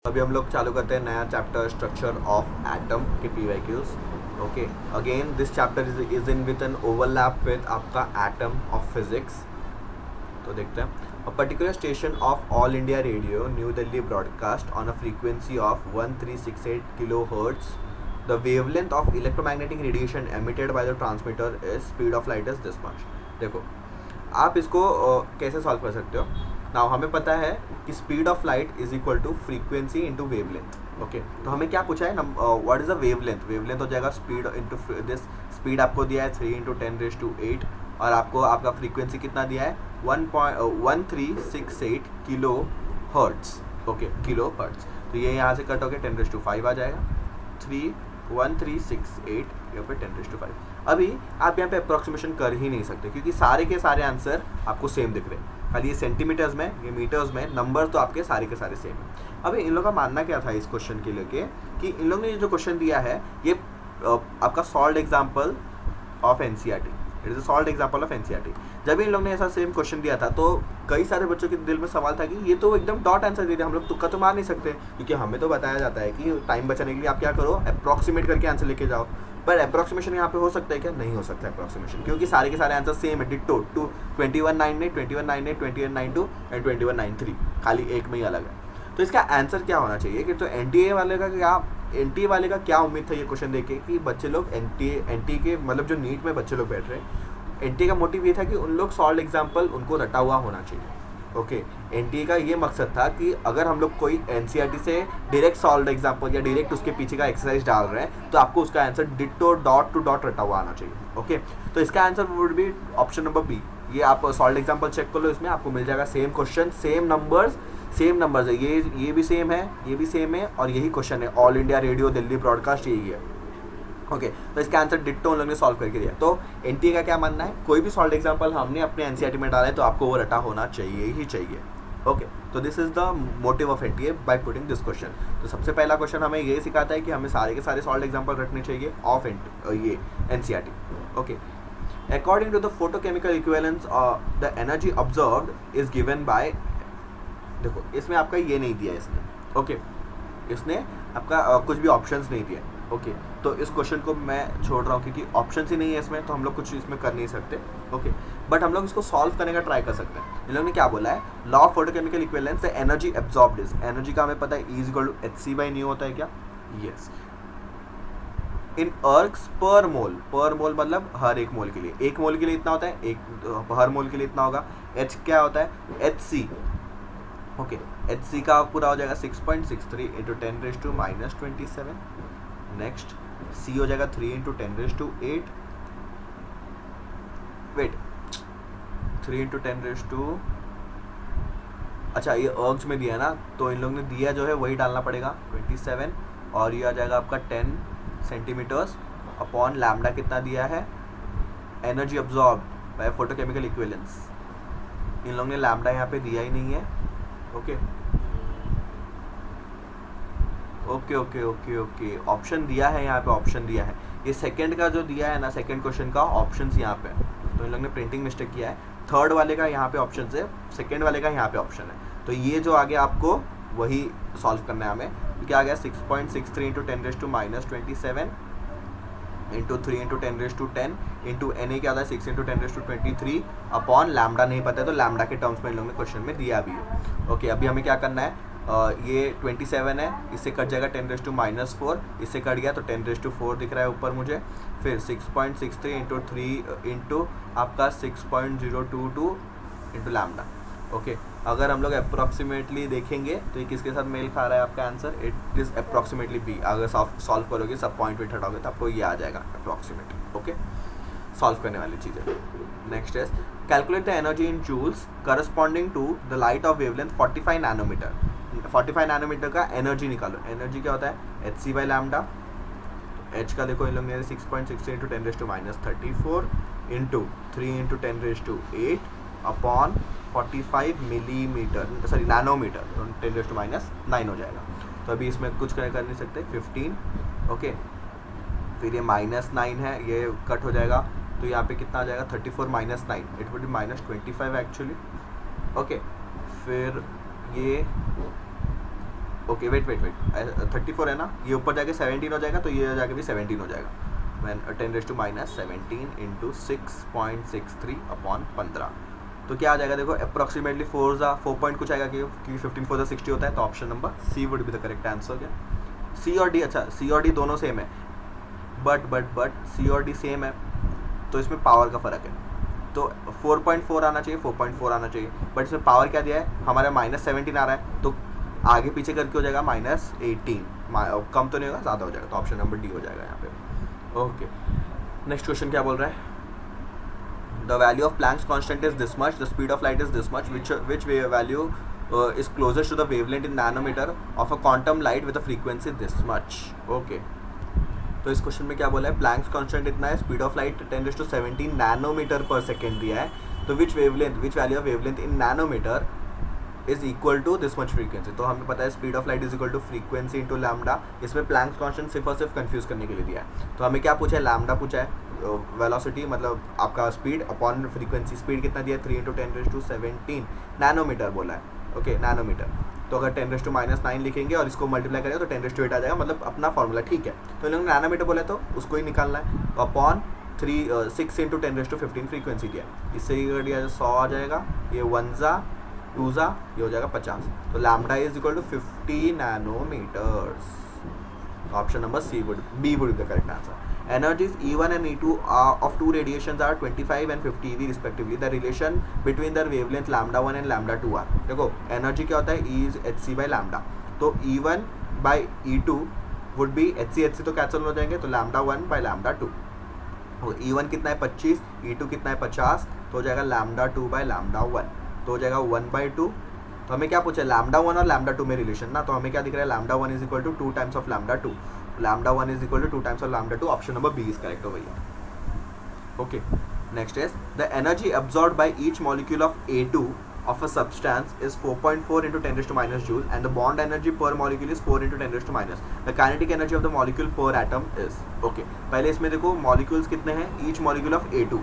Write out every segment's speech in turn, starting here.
अभी हम लोग चालू करते हैं नया चैप्टर स्ट्रक्चर ऑफ एटम के PYQs. Okay, again this chapter is in with an overlap with आपका एटम ऑफ फिजिक्स. तो देखते हैं. A particular station of All India Radio New Delhi broadcast on a frequency of 1368 kilo hertz. The wavelength of electromagnetic radiation emitted by the transmitter is speed of light is this much. देखो, आप इसको कैसे solve कर सकते हो. Now हमें पता है कि speed of light is equal to frequency into wavelength. Okay, तो हमें क्या पूछा है, what is the wavelength. Wavelength हो जाएगा स्पीड इंटू दिस. स्पीड आपको दिया है 3 × 10⁸ और आपको आपका फ्रीक्वेंसी कितना दिया है 1.1368 kilo hertz. Okay, kilo hertz. तो ये यहाँ से कट होकर 10⁵ आ जाएगा. 1368 यहाँ पे 10⁵. अभी आप यहाँ पे अप्रॉक्सीमेशन कर ही नहीं सकते क्योंकि सारे के सारे आंसर आपको सेम दिख रहे हैं. खाली ये सेंटीमीटर्स में, ये मीटर्स में, नंबर तो आपके सारे के सारे सेम है. अभी इन लोगों का मानना क्या था इस क्वेश्चन के लेके कि इन लोगों ने जो क्वेश्चन दिया है ये आपका solved example of NCERT. It is a solved example of NCERT. जब इन लोगों ने ऐसा सेम क्वेश्चन दिया था तो कई सारे बच्चों के दिल में सवाल था कि ये तो एकदम डॉट आंसर दे रहे, हम लोग तुक्का तो मार नहीं सकते क्योंकि हमें तो बताया जाता है कि टाइम बचाने के लिए आप क्या करो, अप्रॉक्सीमेट करके आंसर लेके जाओ. पर अप्रॉक्सीमेशन यहाँ पे हो सकता है क्या? नहीं हो सकता अप्रॉक्सीमेशन क्योंकि सारे के सारे आंसर सेम है, डिट्टो. 2198, 2198, 2192 एंड 2193, खाली एक में ही अलग है. तो इसका आंसर क्या होना चाहिए कि तो NTA वाले का क्या उम्मीद था ये क्वेश्चन देके कि बच्चे लोग NTA के मतलब जो नीट में बच्चे लोग बैठ रहे हैं, NTA का मोटिव ये था कि उन लोग सॉल्व एग्जाम्पल उनको रटा हुआ होना चाहिए. ओके, NTA का ये मकसद था कि अगर हम लोग कोई NCERT से डायरेक्ट सॉल्व एग्जाम्पल या डायरेक्ट उसके पीछे का एक्सरसाइज डाल रहे हैं तो आपको उसका answer ditto dot to dot रटा हुआ आना चाहिए. ओके, तो इसका answer would be option number B. ये आप सॉल्व एग्जाम्पल चेक कर लो, इसमें आपको मिल जाएगा सेम क्वेश्चन, सेम नंबर्स है. ये भी सेम है, ये भी सेम है और यही क्वेश्चन है. All India radio Delhi broadcast यही है. ओके, तो इसका आंसर डिट्टो उन लोगों ने सॉल्व करके दिया. तो NTA का क्या मानना है, कोई भी सॉल्व एग्जाम्पल हमने अपने NCERT में डाला है तो आपको वो रटा होना चाहिए ही चाहिए. ओके, तो this is the motive of NTA by putting this question. तो सबसे पहला क्वेश्चन हमें ये सिखाता है कि हमें सारे के सारे सॉल्व एग्जाम्पल रखने चाहिए ऑफ ये NCERT. Okay, according to the photochemical equivalence the energy observed is given by. देखो, इसमें आपका ये नहीं दिया इसने. ओके, इसने आपका कुछ भी ऑप्शंस नहीं दिया. ओके, तो इस क्वेश्चन को मैं छोड़ रहा हूँ क्योंकि ऑप्शंस ही नहीं है इसमें, तो हम लोग कुछ इसमें कर नहीं सकते. ओके, बट हम लोग इसको सॉल्व करने का ट्राई कर सकते हैं. इन लोगों ने क्या बोला है, law of photochemical equivalence the energy absorbed is. Energy का हमें पता है E = hc/nu होता है क्या? यस. इन अर्ग्स पर मोल. पर मोल मतलब हर एक मोल के लिए. एक मोल के लिए इतना होता है, एक हर मोल के लिए इतना होगा. H क्या होता है? Hc. ओके, Hc का पूरा हो जाएगा 6.63 × 10⁻27. नेक्स्ट C हो जाएगा 3 × 10⁸. वेट, 3 × 10⁻. अच्छा, ये अर्ग्स में दिया है ना, तो इन लोगों ने दिया जो है वही डालना पड़ेगा 27 और ये आ जाएगा आपका 10 सेंटीमीटर्स अपॉन लैम्डा. कितना दिया है? Energy absorb by photochemical equivalence. इन लोगों ने लैम्डा यहाँ पे दिया ही नहीं है. Okay okay okay okay okay option दिया है यहाँ पे, ऑप्शन दिया है. ये सेकंड का जो दिया है ना, सेकंड क्वेश्चन का ऑप्शंस यहाँ पे, तो इन लोगों ने प्रिंटिंग मिस्टेक किया है. थर्ड वाले का यहाँ पे ऑप्शन है, सेकंड वाले का यहाँ पे ऑप्शन है. तो ये जो आगे आपको वही सॉल्व करना है हमें. क्या आ गया? 6.63 × 10⁻27 इंटू 3 × 10⁻10 इंटू Na क्या होता है 6 × 10⁻23 अपॉन लैम्डा. नहीं पता है तो लैम्डा के टर्म्स में इन लोगों ने क्वेश्चन में दिया भी है. ओके, अभी हमें क्या करना है, ये 27 है, इससे कट जाएगा 10⁻⁻4, इससे कट गया तो 10⁻4 दिख रहा है ऊपर मुझे. फिर 6.63 इंटू 3 इंटू आपका 6.022 इंटू लैम्डा. ओके, अगर हम लोग अप्रॉक्सीमेटली देखेंगे तो ये किसके साथ मेल खा रहा है आपका answer? It is approximately B. अगर सॉल्व करोगे, सब पॉइंट वेट हटाओगे तो आपको ये आ जाएगा अप्रॉक्सीमेट. ओके, सॉल्व करने वाली चीज़ें. Next is calculate the energy in joules corresponding to the light of wavelength 45 nanometre. 45 nanometre का एनर्जी निकालो. एनर्जी क्या होता है? hc/लैम्डा. H का देखो इन लोग ने 6.63 × 10⁻34 into 3 × 10⁸8 upon 45 millimetre, sorry nanometre, 10⁻9 हो जाएगा. तो अभी इसमें कुछ कर नहीं सकते. 15. ओके, फिर ये -9 है, ये कट हो जाएगा तो यहाँ पे कितना आ जाएगा? 34 - 9, it would be -25 actually. Okay, फिर ये ओके वेट 34 है ना, ये ऊपर जाके 17 हो जाएगा, तो ये जाके भी 17 हो जाएगा। वैन 10⁻17 इंटू 6.63 अपॉन 15, तो क्या आ जाएगा देखो अप्रॉक्सीमेटली 4 पॉइंट कुछ आएगा, क्योंकि 15 4 60 होता है, तो option number C would be the correct answer. क्या सी और डी, अच्छा सी और डी दोनों सेम है, बट सी और डी सेम है तो इसमें पावर का फ़र्क है, तो 4.4 आना चाहिए, 4.4 आना चाहिए, बट इसमें पावर क्या दिया है हमारा -17 आ रहा है, तो आगे पीछे करके हो जाएगा -18, कम तो नहीं होगा, ज़्यादा हो जाएगा, तो ऑप्शन नंबर डी हो जाएगा यहाँ पे। ओके नेक्स्ट क्वेश्चन क्या बोल रहा है, the value of Planck's constant is this much, the speed of light is this much, which value is closest to the wavelength in nanometer of a quantum light with a frequency this much। Okay तो इस question में क्या बोला है, planks constant इतना है, speed of light 10⁻17 nanometre per second दिया है, तो which value of wavelength in nanometre is equal to this much frequency. तो हमें पता है speed of light is equal to frequency into lambda, इसमें प्लैंक्स कांस्टेंट सिर्फ और सिर्फ कंफ्यूज करने के लिए दिया है, तो हमें क्या पूछा है, लैम्डा पूछा है, वेलोसिटी मतलब आपका स्पीड अपॉन फ्रीक्वेंसी, स्पीड कितना दिया है 3 × 10⁻17 नैनोमीटर बोला है, ओके नैनोमीटर, तो अगर 10⁻⁹ लिखेंगे और इसको मल्टीप्लाई करेंगे तो 10⁸ आ जाएगा, मतलब अपना फॉर्मूला ठीक है, तो इन लोगों ने नैनोमीटर बोला है तो उसको ही निकालना है, तो अपॉन 6 × 10⁻15 फ्रीक्वेंसी दिया, इससे ये 100 आ जाएगा, ये 1 2 ये हो जाएगा 50, तो lambda is equal to 50 nanometres, option number B would be the correct answer. Energies E1 and E2 of two radiations are 25 and 50 eV respectively. The relation between their wavelength lambda 1 and lambda 2 are, देखो energy क्या होता है, E is hc by lambda, तो E1 by E2 would be hc तो cancel हो जाएंगे, तो lambda 1 by lambda 2, तो E1 कितना है 25, E2 कितना है 50, तो हो जाएगा lambda 2 by lambda 1, तो हो जाएगा 1/2, तो हमें क्या पूछा है lambda 1 और lambda 2 में रिलेशन ना, तो हमें क्या दिख रहा है lambda 1 is equal to 2 times of lambda 2, lambda 1 is equal to 2 times of lambda 2, option number B is correct हो भैया। Okay next is the energy absorbed by each molecule of A2 of a substance is 4.4 × 10⁻⁻ joule and the bond energy per molecule is 4 × 10⁻⁻. The kinetic energy of the molecule per atom is, okay पहले इसमें देखो molecules कितने हैं, each molecule of A2,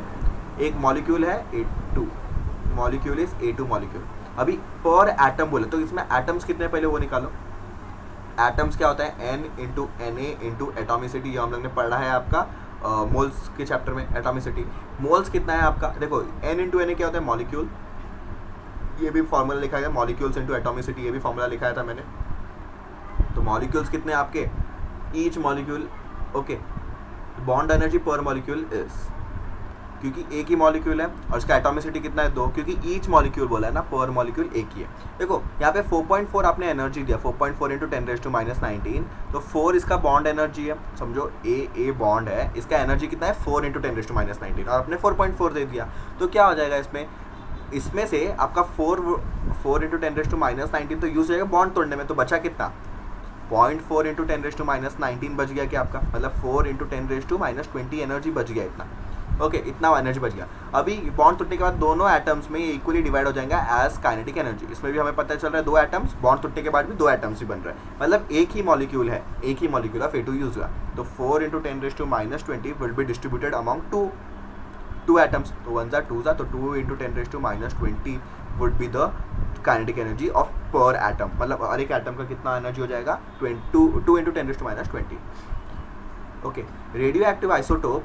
एक molecule है A2, molecule is A2 molecule, अभी पर atom बोले तो इसमें एटम्स कितने पहले वो निकालो, एटम्स क्या होता है N × Na × एटॉमिसिटी, ये हम लोग ने पढ़ा है आपका मोल्स के चैप्टर में, एटॉमिसिटी मोल्स कितना है आपका, देखो N × Na क्या होता है मॉलिक्यूल, ये भी फॉर्मूला लिखा है, मॉलिक्यूल्स इनटू एटॉमिसिटी, ये भी फॉर्मूला लिखाया था मैंने, तो मॉलिक्यूल्स कितने आपके, each molecule, okay bond energy पर मॉलिक्यूल इज, क्योंकि एक ही मॉलिक्यूल है और इसका एटॉमिसिटी कितना है 2, क्योंकि ईच मॉलिक्यूल बोला है ना, पर मॉलिक्यूल एक ही है। देखो यहाँ पे 4.4 आपने एनर्जी दिया, 4.4 × 10⁻⁻19, तो 4 इसका बॉन्ड एनर्जी है, समझो ए बॉन्ड है, इसका एनर्जी कितना है 4 × 10⁻⁻19 और आपने 4.4 दे दिया, तो क्या हो जाएगा इसमें से आपका 4 × 10⁻⁻19 तो यूज हो जाएगा बॉन्ड तोड़ने में, तो बचा कितना 0.4 × 10⁻⁻19 बच गया क्या आपका, मतलब 4 × 10⁻20 एनर्जी बच गया इतना, ओके इतना एनर्जी बच गया। अभी बॉन्ड टूटने के बाद दोनों एटम्स में इक्वली डिवाइड हो जाएंगे एज काइनेटिक एनर्जी, इसमें भी हमें पता चल रहा है 2 एटम्स, बॉन्ड टूटने के बाद भी 2 एटम्स ही बन रहे हैं, मतलब एक ही मॉलिक्यूल है, एक ही मॉलिक्यूल ऑफ A2 यूज हुआ, तो 4 × 10⁻20 will be distributed among 2 atoms, तो 1 2 तो 2 × 10⁻20 would be the kinetic energy of पर एटम, मतलब हर एक एटम का कितना एनर्जी हो जाएगा 2 × 10⁻20। Okay radio active isotope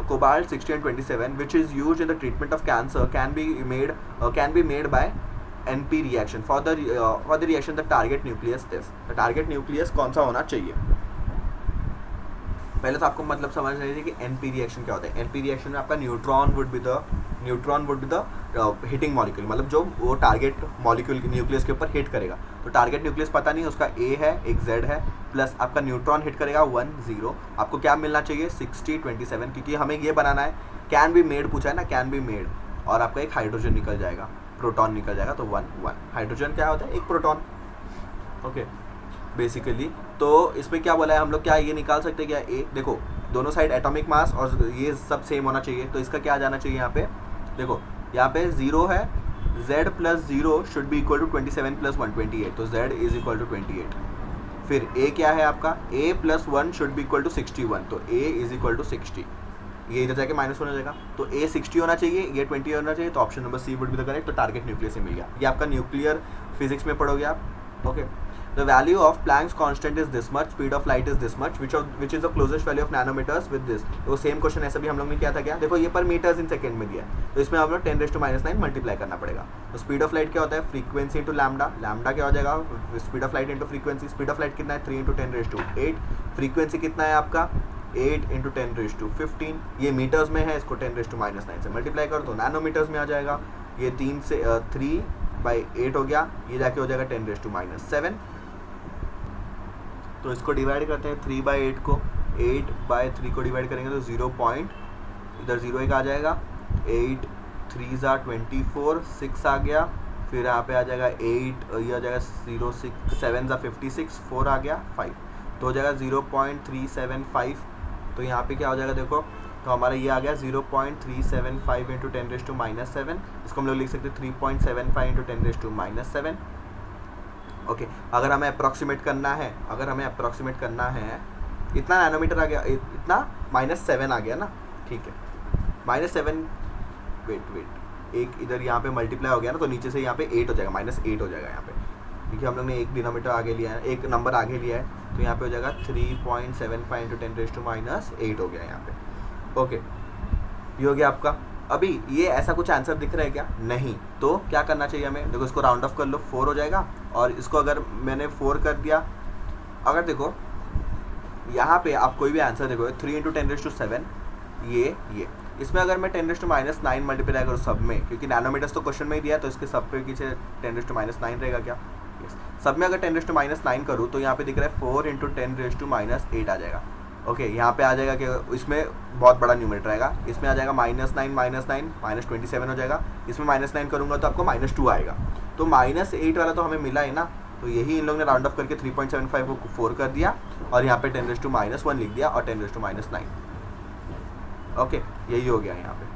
cobalt 60 and 27 which is used in the treatment of cancer can be made by NP reaction, for the reaction the target nucleus is, the target nucleus कौन सा होना चाहिए, पहले तो आपको मतलब समझना चाहिए कि NP रिएक्शन क्या होता है। NP रिएक्शन में आपका neutron would be the hitting molecule, मतलब जो वो टारगेट मॉलिक्यूल न्यूक्लियस के ऊपर हिट करेगा, तो टारगेट न्यूक्लियस पता नहीं, उसका A है एक Z है, प्लस आपका न्यूट्रॉन हिट करेगा 1 0, आपको क्या मिलना चाहिए 60 27, क्योंकि हमें ये बनाना है, कैन बी मेड पूछा है ना, कैन बी मेड, और आपका एक हाइड्रोजन निकल जाएगा, प्रोटॉन निकल जाएगा, तो 1 1 हाइड्रोजन क्या होता है एक प्रोटॉन, ओके बेसिकली। तो इसमें क्या बोला है हम लोग, क्या ये निकाल सकते हैं क्या ए, देखो दोनों साइड एटॉमिक मास और ये सब सेम होना चाहिए, तो इसका क्या जाना चाहिए यहाँ पे, देखो यहाँ पे 0 है, z + 0 should be equal to 27 + 128, तो z इज इक्वल टू 28, फिर a क्या है आपका, a + 1 should be equal to 61, तो a इज इक्वल टू 60, ये इधर जाके माइनस होने जाएगा, तो a 60 होना चाहिए, ये 20 होना चाहिए, तो option number C would be the correct, तो टारगेट न्यूक्लियस से मिल गया, ये आपका न्यूक्लियर फिजिक्स में पढ़ोगे आप, okay. The value of Planck's constant is this much, speed of light is this much, which is the closest value of nanometres with this. तो सेम क्वेश्चन ऐसा भी हम लोग ने किया था क्या, देखो ये पर मीटर्स इन सेकंड में दिया है, तो इसमें हम लोग 10⁻⁹ मल्टीप्लाई करना पड़ेगा। तो स्पीड ऑफ लाइट क्या होता है, फ्रीक्वेंसी इंटू लैम्डा, लैम्डा क्या हो जाएगा, speed of light into frequency, speed of light कितना है 3 × 10⁸, फ्रीक्वेंसी कितना है आपका 8 × 10⁻15, ये मीटर्स में है, इसको 10⁻⁹ से मल्टीप्लाई कर दो, नैनोमीटर्स में आ जाएगा, ये 3/8 हो गया, ये जाके हो जाएगा 10⁻⁷। तो इसको डिवाइड करते हैं 3/8 को, 8/3 को डिवाइड करेंगे तो 0 पॉइंट, इधर 0 एक आ जाएगा, 8 3 = 24, 6 आ गया, फिर यहाँ पे आ जाएगा 8, ये आ जाएगा 0 6 7 = 56, 4 आ गया 5, तो हो जाएगा 0.375। तो यहाँ पे क्या हो जाएगा देखो, तो हमारा ये आ गया 0.375 × 10⁻⁷, इसको हम लोग लिख सकते हैं 3.75 × 10⁻⁷। ओके, अगर हमें अप्रॉक्सीमेट करना है, इतना नैनोमीटर आ गया, इतना -7 आ गया ना, ठीक है, -7, वेट एक इधर यहाँ पे मल्टीप्लाई हो गया ना, तो नीचे से यहाँ पे 8 हो जाएगा, -8 हो जाएगा यहाँ पे, क्योंकि हम लोग ने एक डिनोमीटर आगे लिया है, एक नंबर आगे लिया है, तो यहाँ पे हो जाएगा 3.75 × 10⁻�8 हो गया यहाँ पे। ओके, ये हो गया आपका। अभी ये ऐसा कुछ आंसर दिख रहा है क्या, नहीं, तो क्या करना चाहिए हमें, देखो इसको राउंड ऑफ कर लो, 4 हो जाएगा, और इसको अगर मैंने 4 कर दिया, अगर देखो यहाँ पे आप कोई भी आंसर देखो 3 × 10⁻⁷, ये इसमें अगर मैं 10⁻⁹ मल्टीप्लाई करूँ सब में, क्योंकि नैनोमीटर्स तो क्वेश्चन में ही दिया, तो इसके सब पे पीछे 10⁻⁹ रहेगा क्या, सब में अगर 10⁻⁹ करूँ तो यहाँ पे दिख रहा है 4 × 10⁻⁸ आ जाएगा। ओके, यहाँ पे आ जाएगा कि इसमें बहुत बड़ा न्यूमरेटर आएगा, इसमें आ जाएगा -9 -27 हो जाएगा, इसमें -9 करूँगा तो आपको -2 आएगा, तो -8 वाला तो हमें मिला है ना, तो यही इन लोगों ने राउंड ऑफ करके 3.75 को 4 कर दिया, और यहाँ पे 10⁻⁻1 लिख दिया, और 10⁻⁹। ओके, यही हो गया यहाँ पे।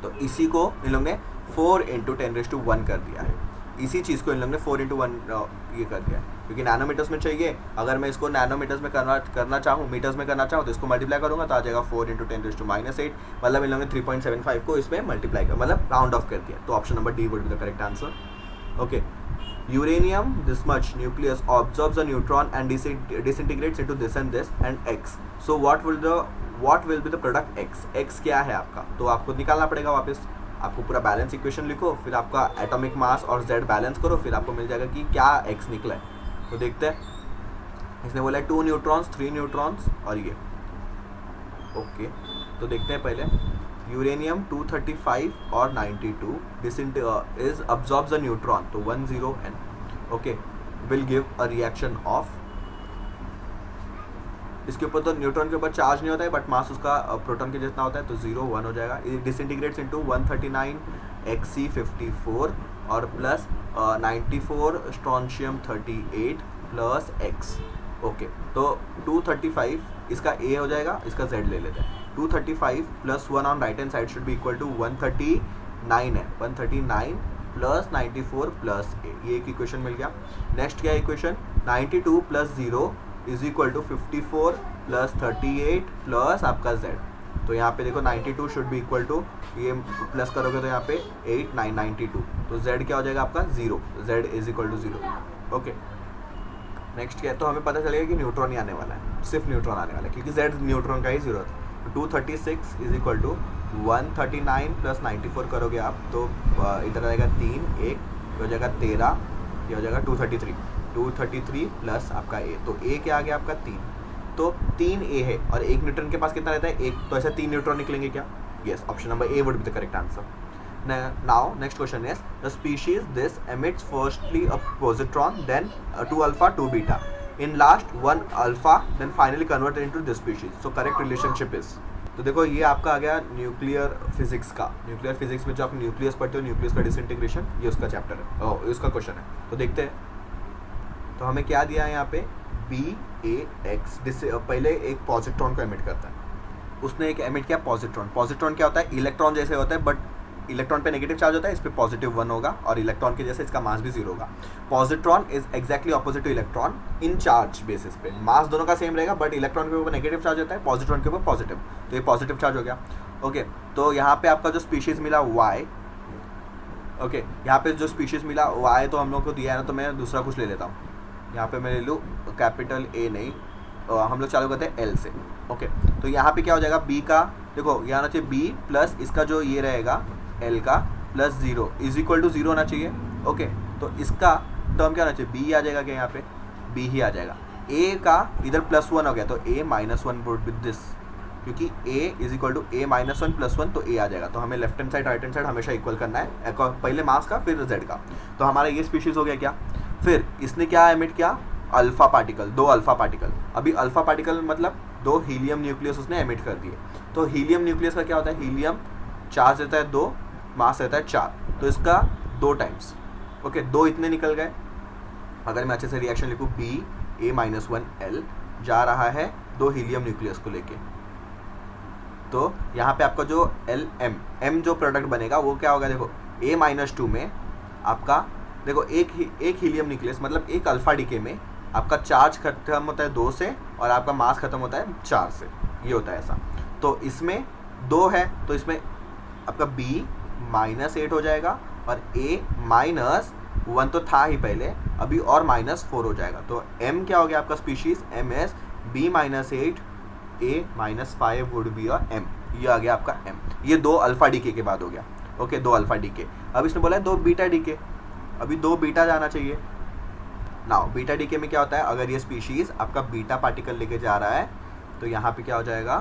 तो इसी को इन लोगों ने 4 × 10⁻1 कर दिया है, इसी चीज़ को इन लोगों ने 4 × 1 ये कर दिया है, क्योंकि नैनोमीटर्स में चाहिए, अगर मैं इसको नैनोमीटर्स में करना चाहूँ, मीटर्स में करना चाहूँ, तो इसको मल्टीप्लाई करूँगा तो आ जाएगा 4 × 10⁻⁸, मतलब इन लोगों ने 3.75 को इसमें मल्टीप्लाई कर, मतलब राउंड ऑफ कर दिया, तो option number D would be the correct answer. Okay, uranium this much nucleus absorbs a neutron and disintegrates into this and this and x, so what will be the product x क्या है आपका, तो आपको निकालना पड़ेगा वापस, आपको पूरा बैलेंस इक्वेशन लिखो, फिर आपका एटॉमिक मास और z बैलेंस करो, फिर आपको मिल जाएगा कि क्या x निकला है। तो देखते हैं, इसने बोला है 2 न्यूट्रॉन्स 3 न्यूट्रॉन्स और ये। ओके, तो देखते हैं पहले, यूरेनियम 235 और 92 is absorbs a neutron, तो 10N, okay, will give a reaction of, इसके ऊपर तो न्यूट्रॉन के ऊपर चार्ज नहीं होता है, बट मास उसका प्रोटॉन के जितना होता है, तो 0 1 हो जाएगा, डिसइंटीग्रेट्स इनटू 139 Xc54 और plus 94 strontium 38 plus x। Okay, तो 235 इसका a हो जाएगा, इसका z ले लेते हैं, 235 plus 1 on right hand side should be equal to 139 है, 139 प्लस 94 प्लस a, ये एक इक्वेशन मिल गया। नेक्स्ट क्या equation, 92 plus 0 is equal to 54 plus 38 plus आपका z, तो यहाँ पे देखो 92 शुड बी इक्वल टू, ये प्लस करोगे तो यहाँ पे 8 9 92, तो z क्या हो जाएगा आपका 0, z is equal to 0। Okay, next क्या है, तो हमें पता चलेगा कि न्यूट्रॉन ही आने वाला है, सिर्फ न्यूट्रॉन आने वाला है, क्योंकि z न्यूट्रॉन का ही 0 है। 236 इज इक्वल टू 139 प्लस 94 करोगे आप, तो इधर आएगा 3 1, हो जाएगा 13, ये हो जाएगा 233 प्लस आपका a, तो a क्या आ गया आपका 3, तो 3a है, और 1 न्यूट्रॉन के पास कितना रहता है 1, तो ऐसा 3 न्यूट्रॉन निकलेंगे क्या, yes, option number a would be the correct answer. Now next question is, the species this emits firstly a positron, then 2 alpha 2 beta, in last 1 alpha, then finally converted into this species, so correct relationship is, तो देखो ये आपका आ गया nuclear physics का, nuclear physics में जो आप nucleus पढ़ते हो, न्यूक्लियस का डिसइंटीग्रेशन, ये उसका चैप्टर है, उसका क्वेश्चन है। तो देखते हैं, तो हमें क्या दिया है यहाँ पे, BAX, पहले एक पॉजिट्रॉन को एमिट करता है, उसने एक एमिट किया पॉजिट्रॉन। पॉजिट्रॉन क्या होता है, इलेक्ट्रॉन जैसे होता है, बट इलेक्ट्रॉन पे नेगेटिव चार्ज होता है, इस पे पॉजिटिव 1 होगा, और इलेक्ट्रॉन के जैसे इसका मास भी 0 होगा। Positron is exactly opposite two electron in charge basis पे, मास दोनों का सेम रहेगा, बट इलेक्ट्रॉन के ऊपर नेगेटिव चार्ज होता है, पॉजिट्रॉन के ऊपर पॉजिटिव, तो ये पॉजिटिव चार्ज हो गया। ओके, तो यहाँ पे आपका जो स्पीशीज मिला Y, ओके, यहाँ पे जो स्पीशीज मिला Y तो हम लोग को दिया है ना, तो मैं दूसरा कुछ ले लेता हूँ, यहाँ पे मैं ले लूँ कैपिटल ए नहीं, हम लोग चालू करते हैं एल से। ओके, तो यहाँ पे क्या हो जाएगा, बी का देखो यहाँ होना चाहिए बी प्लस इसका जो ये रहेगा एल का प्लस 0 इज इक्वल टू 0 होना चाहिए। ओके, तो इसका टर्म क्या होना चाहिए, बी आ जाएगा क्या, यहाँ पे बी ही आ जाएगा। ए का इधर +1 हो गया तो a -1 वुड बी दिस, क्योंकि a is equal to a -1 +1 तो a आ जाएगा। तो हमें left hand side right hand side हमेशा इक्वल करना है, पहले मास का फिर z का। तो हमारा ये स्पीशीज़ हो गया क्या। फिर इसने क्या एमिट किया, अल्फा पार्टिकल, 2 अल्फा पार्टिकल। अभी अल्फा पार्टिकल मतलब 2 हीलियम न्यूक्लियस उसने एमिट कर दिए। तो हीलियम न्यूक्लियस का क्या होता है, हीलियम चार्ज रहता है 2, मास रहता है 4, तो इसका 2 टाइम्स। ओके, 2 इतने निकल गए। अगर मैं अच्छे से रिएक्शन लिखूँ, बी A-1L जा रहा है 2 हीलियम न्यूक्लियस को लेके, तो यहाँ पे आपका जो M जो प्रोडक्ट बनेगा वो क्या होगा, देखो A-2 में आपका देखो एक हीलियम न्यूक्लियस मतलब एक अल्फा डीके में आपका चार्ज खत्म होता है 2 से और आपका मास खत्म होता है 4 से, ये होता है ऐसा। तो इसमें 2 है तो इसमें आपका B -8 हो जाएगा और A-1 तो था ही पहले, अभी और -4 हो जाएगा। तो M क्या हो गया आपका species, MS B-8 A-5 would be और M, ये आ गया आपका M। ये 2 अल्फा डीके के बाद हो गया। Okay, 2 alpha decay. अब इसने बोला है 2 बीटा डीके, अभी 2 बीटा जाना चाहिए। नाउ बीटा डीके में क्या होता है, अगर ये स्पीशीज आपका बीटा पार्टिकल लेके जा रहा है तो यहाँ पे क्या हो जाएगा,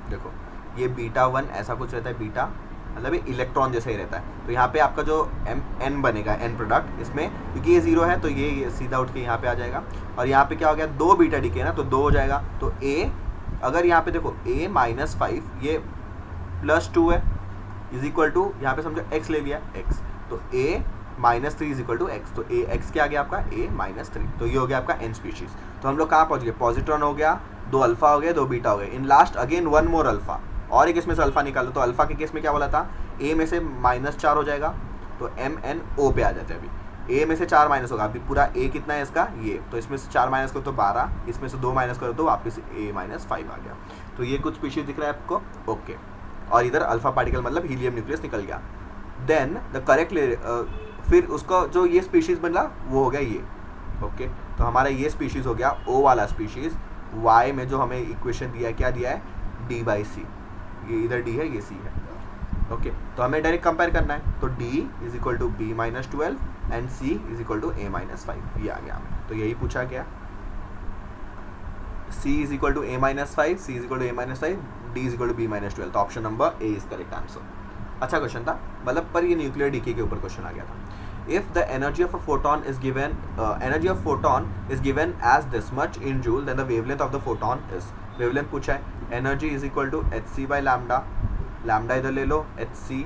देखो ये β1 ऐसा कुछ रहता है, बीटा मतलब ये इलेक्ट्रॉन जैसा ही रहता है। तो यहाँ पे आपका जो N बनेगा, N प्रोडक्ट, इसमें क्योंकि ये 0 है तो ये सीधा उठ के यहाँ पे आ जाएगा। और यहाँ पे क्या हो गया, 2 बीटा डीके ना, तो 2 हो जाएगा। तो A, अगर यहाँ पे देखो A-5 ये +2 है इज इक्वल टू, यहाँ पे समझो x ले लिया x, तो A-3 is equal to x, तो x क्या आ गया आपका A-3। तो ये हो गया आपका N स्पीशीज। तो हम लोग कहाँ पहुँच गए, पॉजिट्रॉन हो गया, 2 अल्फा हो गए, 2 बीटा हो गए। In last again 1 more alpha, और एक इसमें से अल्फा निकालो। तो अल्फा के केस में क्या बोला था, A में से -4 हो जाएगा तो MnO पे आ जाते हैं। अभी A में से 4 माइनस होगा, अभी पूरा A कितना है इसका, ये, तो इसमें से 4 माइनस करो तो 12, इसमें से 2 माइनस करो तो वापस A-5 आ गया। तो ये कुछ स्पीशीज दिख रहा है आपको। ओके, और इधर अल्फा पार्टिकल मतलब हीलियम न्यूक्लियस निकल गया। देन द करेक्ट फिर उसका जो ये स्पीशीज बना वो हो गया ये। ओके, तो हमारा ये स्पीशीज हो गया O वाला स्पीशीज। Y में जो हमें इक्वेशन दिया है, क्या दिया है, D/C, ये इधर D है ये C है। ओके, तो हमें डायरेक्ट कंपेयर करना है, तो D is equal to B-12 and C is equal to A-5, ये आ गया हमें। तो यही पूछा गया, C is equal to A-5, C is equal to A-5, D is equal to B-12। तो option number A is correct answer. अच्छा question था, मतलब पर ये न्यूक्लियर डीके के ऊपर क्वेश्चन आ गया था। If the energy of a photon is given, energy of photon is given as this much in joule, then the wavelength of the photon is, wavelength पूछा है, energy is equal to hc/λ, lambda इधर ले लो, hc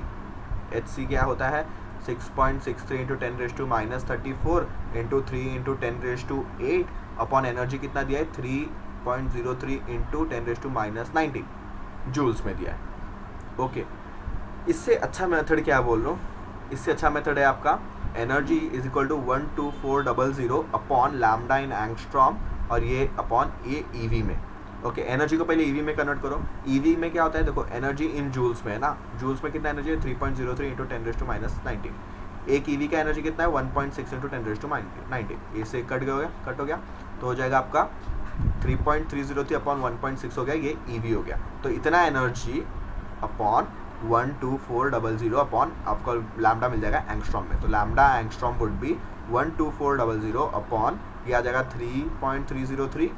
क्या होता है, 6.63 into 10⁻34 into 3 into 10⁸8 upon energy कितना दिया है, 3.03 इंटू 10⁻90 जूल्स में दिया है। ओके, इससे अच्छा मेथड क्या बोल रहा हूँ, इससे अच्छा मेथड है आपका energy is equal to 12400 upon lambda in angstrom, और ये अपॉन ये ईवी में। ओके, एनर्जी को पहले ईवी में कन्वर्ट करो। ईवी में क्या होता है, देखो एनर्जी इन जूल्स में है ना, जूल्स में कितना एनर्जी है, 3.03 इंटू 10⁻90। एक ईवी का एनर्जी कितना है, 1.6 इंटू 10⁻90। इससे कट हो गया तो हो जाएगा आपका 3.303 अपॉन 1.6 हो गया, ये ईवी हो गया। तो इतना एनर्जी अपॉन 12400 अपॉन आपको लैम्डा मिल जाएगा एंगस्ट्रॉम में। तो lambda angstrom would be 12400 upon, ये आ जाएगा 3.303,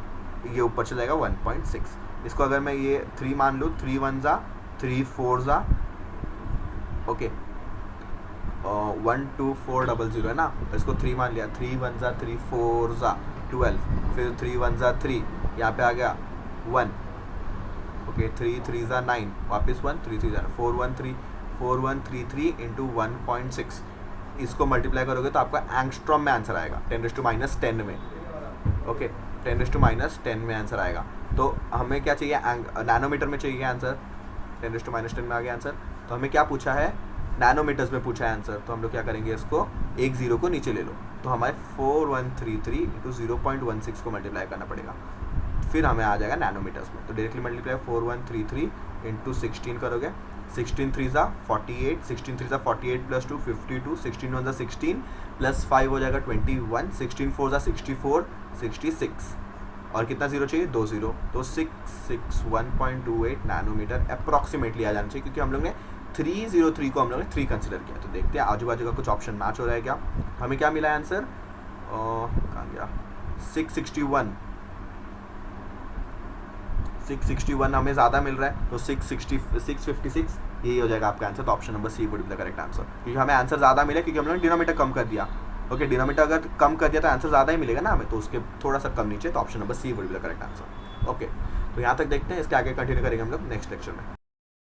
ये ऊपर चला जाएगा 1.6। इसको अगर मैं ये 3 मान लूँ, 3 1 जा 3 4 जा, ओके 12400 है ना, तो इसको 3 मान लिया, 3 1 जा 3 4 जा 12, फिर 3 1 जा 3, यहाँ पे आ गया 1, ओके 3 3 जा 9, वापस 1 3 3 जा 4133 इंटू 1.6, इसको मल्टीप्लाई करोगे तो आपका एंगस्ट्रॉम में आंसर आएगा, 10⁻10 में। ओके, 10⁻10 में आंसर आएगा। तो हमें क्या चाहिए, नैनोमीटर में चाहिए आंसर, 10⁻10 में आ गया आंसर। तो हमें क्या पूछा है, नैनोमीटर्स में पूछा है आंसर। तो हम लोग क्या करेंगे, इसको एक जीरो को नीचे ले लो, तो हमारे 4133 इंटू 0.16 को मल्टीप्लाई करना पड़ेगा, फिर हमें आ जाएगा नैनोमीटर्स में। तो डायरेक्टली मल्टीप्लाई 4133 इंटू 16 करोगे 16 3 ज़ा 48, 16 3 ज़ा 48 प्लस 2 52, 16 1 ज़ा 16 प्लस 5 हो जाएगा 21, 16 4 ज़ा 64, 66 और कितना जीरो चाहिए, 2 जीरो, तो 661.28 नैनोमीटर अप्रॉक्सीमेटली आ जाना चाहिए, क्योंकि हम लोग ने 303 को हम लोग ने 3 कंसिडर किया। तो देखते हैं आजू बाजू का कुछ ऑप्शन मैच हो रहा है क्या। हमें क्या मिला आंसर, कहाँ गया, 661 हमें ज़्यादा मिल रहा है, तो 656 यही हो जाएगा आपका आंसर। तो option number C would be the correct answer, क्योंकि हमें आंसर ज़्यादा मिला क्योंकि हम लोगों ने डिनोमीटर कम कर दिया। ओके, डिनोमीटर अगर कम कर दिया तो आंसर ज़्यादा ही मिलेगा ना हमें, तो उसके थोड़ा सा कम नीचे, तो option number C would be the correct answer. Okay, तो यहाँ तक देखते हैं, इसके आगे कंटिन्यू करेंगे हम लोग नेक्स्ट लेक्चर में।